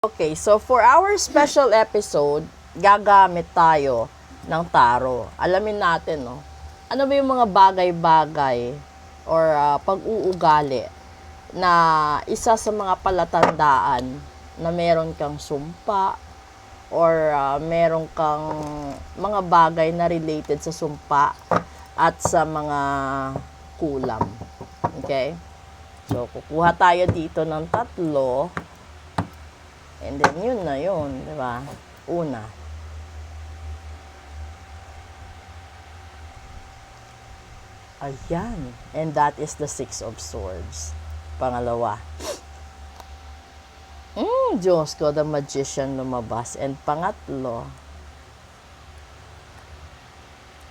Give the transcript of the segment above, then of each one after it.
Okay, so for our special episode, gagamit tayo ng taro. Alamin natin, no? Ano ba yung mga bagay-bagay or pag-uugali na isa sa mga palatandaan na meron kang sumpa or meron kang mga bagay na related sa sumpa at sa mga kulam. Okay? So, kukuha tayo dito ng tatlo. And then, yun na yun, di ba? Una. Ayan. And that is the Six of Swords. Pangalawa. Diyos ko, the Magician lumabas. And pangatlo,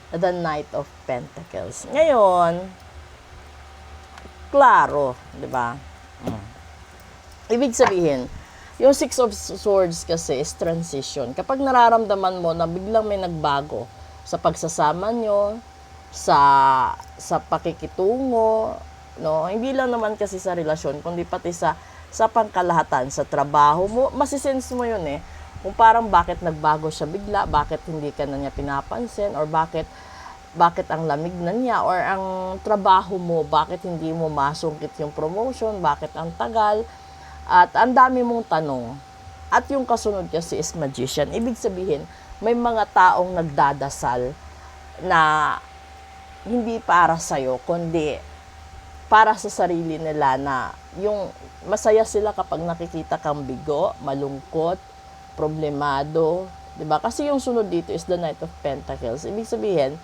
the Knight of Pentacles. Ngayon, klaro, di ba? Ibig sabihin, yung Six of Swords kasi is transition. Kapag nararamdaman mo na biglang may nagbago sa pagsasama nyo, sa pakikitungo, no? Hindi lang naman kasi sa relasyon, kundi pati sa pangkalahatan, sa trabaho mo, masisense mo yun eh. Kung parang bakit nagbago siya bigla, bakit hindi ka na niya pinapansin, or bakit ang lamig na niya, or ang trabaho mo, bakit hindi mo masungkit yung promotion, bakit ang tagal, at ang dami mong tanong. At yung kasunod kasi is Magician. Ibig sabihin, may mga taong nagdadasal na hindi para sa'yo, kundi para sa sarili nila, na yung masaya sila kapag nakikita kang bigo, malungkot, problemado. Diba? Kasi yung sunod dito is the Knight of Pentacles. Ibig sabihin,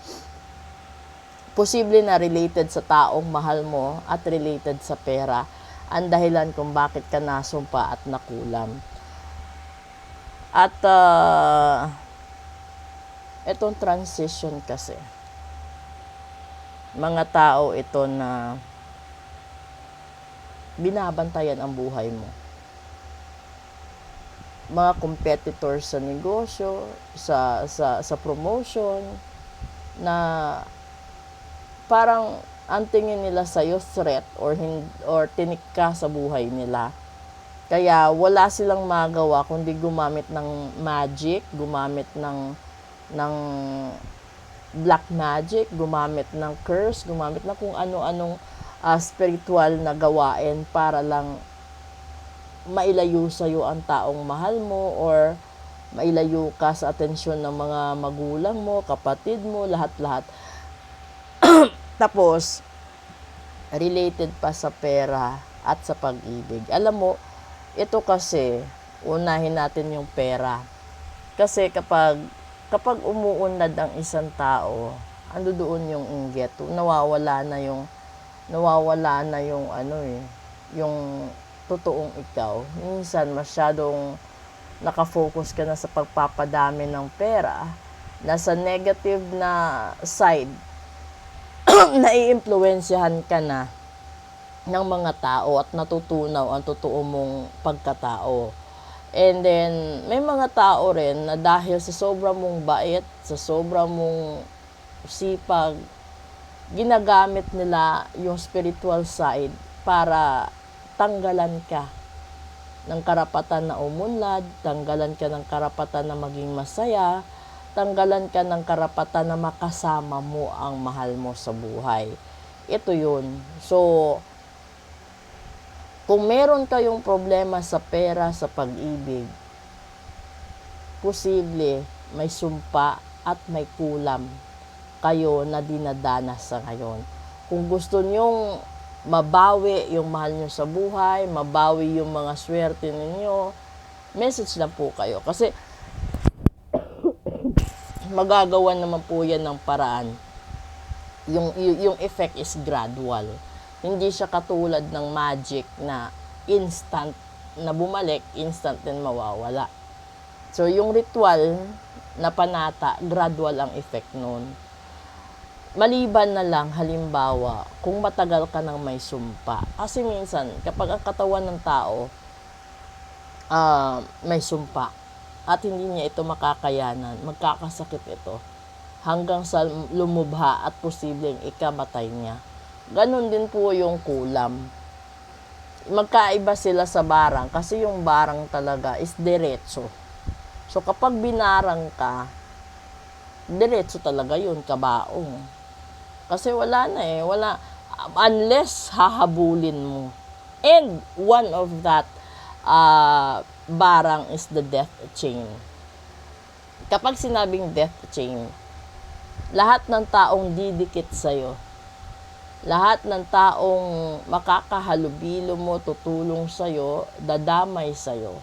posible na related sa taong mahal mo at related sa pera ang dahilan kung bakit ka nasumpa at nakulam. At itong transition kasi, mga tao ito na binabantayan ang buhay mo. Mga competitors sa negosyo, sa promotion, na parang ang tingin nila sa'yo threat or tinik ka sa buhay nila. Kaya wala silang magawa kundi gumamit ng magic, gumamit ng black magic, gumamit ng curse, gumamit na kung ano-anong spiritual na gawain para lang mailayo sa'yo ang taong mahal mo, or mailayo ka sa atensyon ng mga magulang mo, kapatid mo, lahat-lahat. Tapos, related pa sa pera at sa pag-ibig. Alam mo, ito kasi, unahin natin yung pera. Kasi kapag umuunlad ang isang tao, ando doon yung inggit, nawawala na yung yung totoong ikaw. Minsan, masyadong nakafocus ka na sa pagpapadami ng pera, nasa negative na side, naiimpluwensyahan ka na ng mga tao at natutunaw ang totoo mong pagkatao. And then, may mga tao rin na dahil sa sobrang mong bait, sa sobrang mong sipag, ginagamit nila yung spiritual side para tanggalan ka ng karapatan na umunlad, tanggalan ka ng karapatan na maging masaya, tanggalan ka ng karapatan na makasama mo ang mahal mo sa buhay. Ito yun. So, kung meron kayong problema sa pera, sa pag-ibig, posible may sumpa at may kulam kayo na dinadanas sa ngayon. Kung gusto nyong mabawi yung mahal nyo sa buhay, mabawi yung mga swerte ninyo, message lang po kayo. Kasi magagawa naman po yan ng paraan. Yung effect is gradual. Hindi siya katulad ng magic na instant na bumalik, instant din mawawala. So, yung ritual na panata, gradual ang effect nun. Maliban na lang, halimbawa, kung matagal ka nang may sumpa. Kasi minsan, kapag ang katawan ng tao may sumpa at hindi niya ito makakayanan, magkakasakit ito hanggang sa lumubha at posibleng ikamatay niya. Ganon din po yung kulam. magkaiba sila sa barang kasi yung barang talaga is diretso. So kapag binarang ka, diretso talaga yun, kabaong. Kasi wala na wala, unless hahabulin mo. And one of that barang is the death chain. Kapag sinabing death chain, lahat ng taong didikit sa'yo, lahat ng taong makakahalubilo mo, tutulong sa'yo, dadamay sa'yo,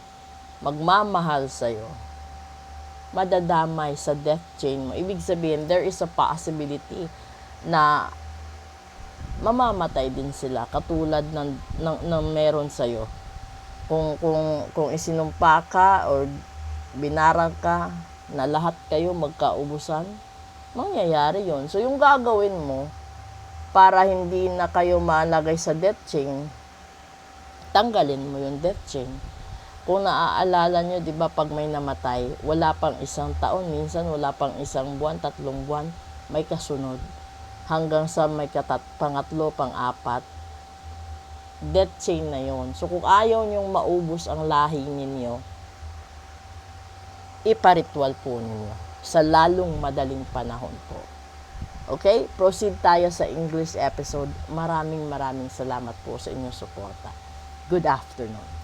magmamahal sa'yo, madadamay sa death chain mo. Ibig sabihin, there is a possibility na mamamatay din sila katulad ng meron sa'yo. Kung isinumpa ka or binarang ka na lahat kayo magkaubusan, mangyayari yon. So yung gagawin mo para hindi na kayo malagay sa death chain, tanggalin mo yung death chain. Kung naaalala nyo, di ba, pag may namatay, wala pang 1 taon, minsan wala pang 1 buwan, 3 buwan, may kasunod. Hanggang sa may pangatlo, pang-apat, death chain na yon. So kung ayaw nyong maubos ang lahi ninyo, iparitwal po ninyo sa lalong madaling panahon po. Okay? Proceed tayo sa English episode. Maraming salamat po sa inyong suporta. Good afternoon.